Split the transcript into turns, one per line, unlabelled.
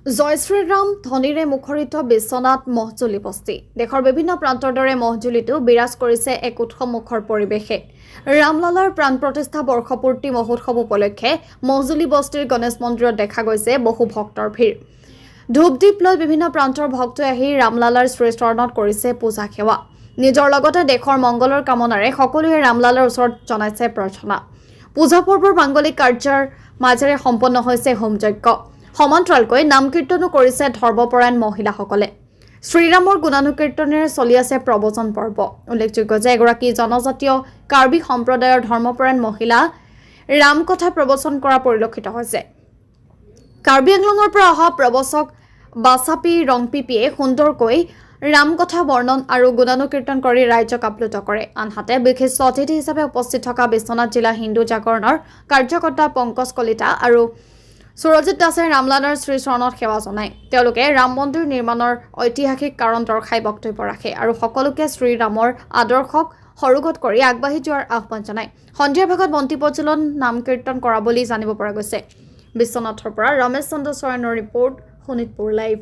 জয় শ্ৰীৰাম ধ্বনিৰে মুখৰিত বিশ্বনাথ মহজুলি বস্তি দেশৰ বিভিন্ন প্ৰান্তৰ দৰে মহজুলিতো বিৰাজ কৰিছে এক উৎসৱমুখৰ পৰিৱেশে ৰামলালাৰ প্ৰাণ প্ৰতিষ্ঠা বৰ্ষপূৰ্তি মহোৎসৱ উপলক্ষে মহজুলি বস্তিৰ গণেশ মন্দিৰত দেখা গৈছে বহু ভক্তৰ ভিৰ ধূপদীপ লৈ বিভিন্ন প্ৰান্তৰ ভক্তই আহি ৰামলালাৰ শ্ৰীচৰণত কৰিছে পূজা সেৱা নিজৰ লগতে দেশৰ মংগলৰ কামনাৰে সকলোৱে ৰামলালাৰ ওচৰত জনাইছে প্ৰাৰ্থনা পূজা পৰ্বৰ মাংগলিক কাৰ্যৰ মাজেৰে সম্পন্ন হৈছে হোমযজ্ঞ সমান্তৰালকৈ নাম কীৰ্তনো কৰিছে ধৰ্মপৰায়ণ মহিলাসকলে শ্ৰীৰামৰ গুণানুকীৰ্তনেৰে চলি আছে প্ৰবচন পৰ্ব উল্লেখযোগ্য যে এগৰাকী জনজাতীয় কাৰ্বি সম্প্ৰদায়ৰ ধৰ্মপৰায়ণ মহিলা ৰাম কথা প্ৰবচন কৰা পৰিলক্ষিত হৈছে কাৰ্বি আংলঙৰ পৰা অহা প্ৰবচক বাছাপি ৰংপিপিয়ে সুন্দৰকৈ ৰাম কথা বৰ্ণন আৰু গুণানুকীৰ্তন কৰি ৰাজ্যক আপ্লুত কৰে আনহাতে বিশিষ্ট অতিথি হিচাপে উপস্থিত থকা বিশ্বনাথ জিলা হিন্দু জাগৰণৰ কাৰ্যকৰ্তা পংকজ কলিতা আৰু সুৰজিত দাসে ৰামলালাৰ শ্ৰীচৰণত সেৱা জনায় তেওঁলোকে ৰাম মন্দিৰ নিৰ্মাণৰ ঐতিহাসিক কাৰণ দৰ্শাই বক্তব্য ৰাখে আৰু সকলোকে শ্ৰীৰামৰ আদৰ্শক সৰুগত কৰি আগবাঢ়ি যোৱাৰ আহ্বান জনায় সন্ধিয়াৰ ভাগত বন্তি প্ৰজ্বলন নাম কীৰ্তন কৰা বুলি জানিব পৰা গৈছে বিশ্বনাথৰ পৰা ৰমেশ চন্দ্ৰ চৰণৰ ৰিপৰ্ট শোণিতপুৰ লাইভ